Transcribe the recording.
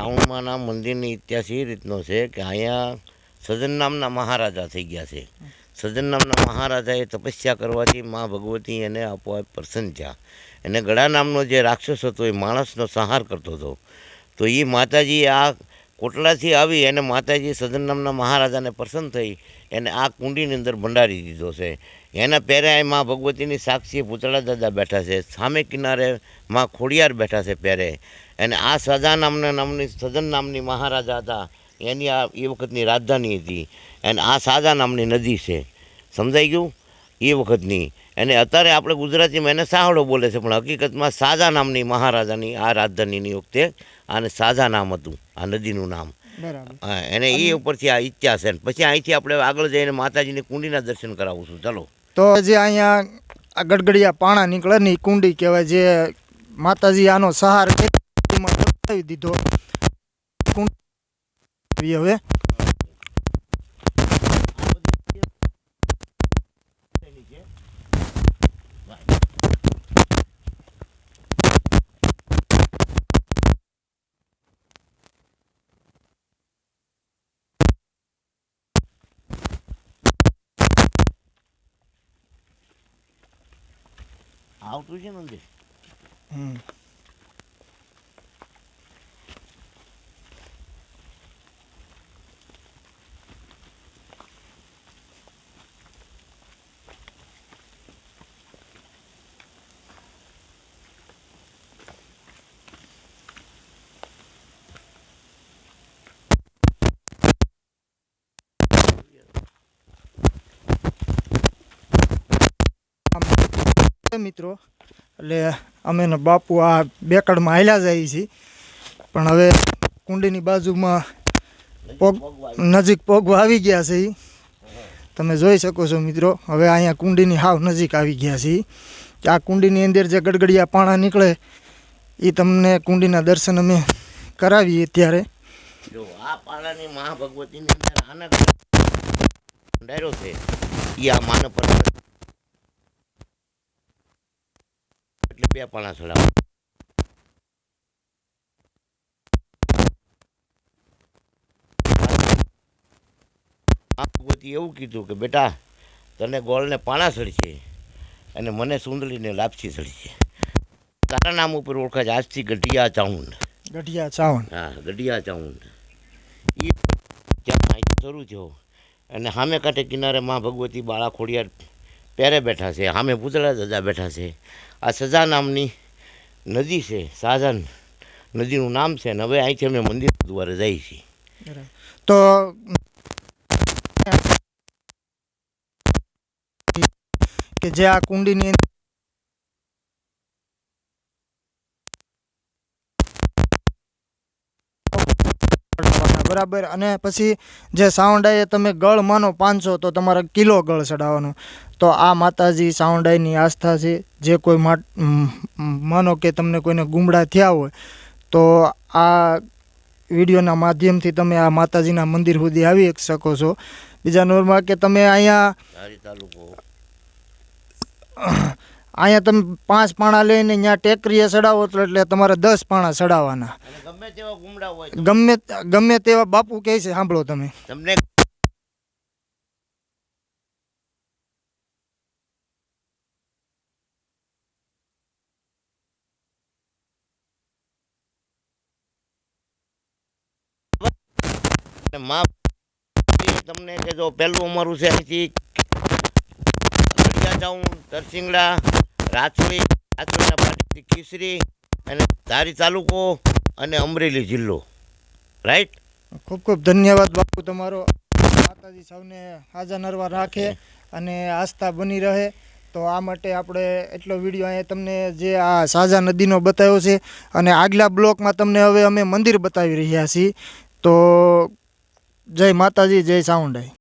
સાવણમાના મંદિરની ઇતિહાસ એ રીતનો છે કે અહીંયા સજન નામના મહારાજા થઈ ગયા છે. સજન નામના મહારાજાએ તપસ્યા કરવાથી મા ભગવતી એને આપોઆપ પ્રસન્ન થયા. એને ગળા નામનો જે રાક્ષસ હતો એ માણસનો સંહાર કરતો હતો. તો એ માતાજી આ કોટલાથી આવી અને માતાજી સજન નામના મહારાજાને પ્રસન્ન થઈ એને આ કુંડીની અંદર ભંડારી દીધો છે. એના પહેરે મા ભગવતીની સાક્ષી પૂતળા દાદા બેઠા છે, સામે કિનારે મા ખોડિયાર બેઠા છે પહેરે. અને આ સજા નામની સજન નામની મહારાજા હતા, એની આ એ વખતની રાજધાની હતી. અને આ સાજા નામની નદી છે, સમજાઈ ગયું, એ વખતની. અને અત્યારે આપણે ગુજરાતીમાં એને સાહડો બોલે છે, પણ હકીકતમાં સાજા નામની મહારાજાની આ રાજધાનીની વખતે આને સાજા નામ હતું, આ નદીનું નામ. એને એ ઉપરથી આ ઇતિહાસ છે. પછી અહીંથી આપણે આગળ જઈને માતાજીની કુંડીના દર્શન કરાવું છું. ચાલો. તો જે અહીંયા આ ગડગડિયા પાણા નીકળે ને કુંડી કહેવાય, જે માતાજી આનો સહાર બતાવી દીધો. હવે આવતું છે મંદિર. મિત્રો, એટલે અમે ને બાપુ આ બેકડમાં હાલ્યા જઈએ છીએ, પણ હવે કુંડીની બાજુમાં નજીક પગવા આવી ગયા છે. તમે જોઈ શકો છો મિત્રો, હવે અહીંયા કુંડીની હાવ નજીક આવી ગયા છીએ. આ કુંડીની અંદર જે ગડગડિયા પાણા નીકળે એ તમને કુંડીના દર્શન અમે કરાવીએ. ત્યારે જો આ પાણાની મહા ભગવતીની અંદર આના ડાયરો છે, એ આ માનવ પર એટલે બે પાણા ચડાવ. ભગવતી એવું કીધું કે બેટા, તને ગોળને પાણા ચડશે અને મને સુંદરીને લાપસી ચડશે. તારા નામ ઉપર ઓળખાય આજથી ગઢિયા ચાઉંડ. ગઢિયા ચાવણ. હા, ગઢિયા ચાઉંડ. એ ત્યાં અહીંથી શરૂ થયો. અને સામે કાંઠે કિનારે મા ભગવતી બાળા ખોડિયાર પહેરે બેઠા છે, સામે પૂતળા દાદા બેઠા છે. આ સજા નામની નદી છે, સાજા નદીનું નામ છે. અને હવે અહીંથી અમે મંદિર દ્વારે જઈએ છીએ. તો કે જે આ કુંડીની બરાબર, અને પછી જે સાવંડાએ તમે ગળ માનો 500 તો તમારે કિલો ગળ ચડાવવાનો. તો આ માતાજી સાવંડાઈની આસ્થા છે. જે કોઈ માનો કે તમને કોઈને ગુમડા થયા હોય તો આ વિડીયોના માધ્યમથી તમે આ માતાજીના મંદિર સુધી આવી શકો છો. બીજા નંબરમાં કે તમે અહીંયા તમે 5 પાણા લઈને ત્યાં ટેકરીએ ચડાવો એટલે તમારે 10 પાણા ચડાવવાના. ગમે તેવા બાપુ કહે છે, સાંભળો તમે. તમને તમને કે જો પહેલું અમારું છે અહીંથી તરસિંગડા, રાજકોટના પાટીથી ખીસરી અને ધારી તાલુકો અને અમરેલી જિલ્લો. રાઈટ. ખૂબ ખૂબ ધન્યવાદ બાપુ તમારો. માતાજી સૌને હાજર નરવા રાખે અને આસ્થા બની રહે. તો આ માટે આપણે એટલો વિડીયો અહીંયા તમને જે આ સાજા નદીનો બતાવ્યો છે. અને આગલા બ્લોકમાં તમને હવે અમે મંદિર બતાવી રહ્યા છીએ. તો જય માતાજી, જય સાવંડાઈ.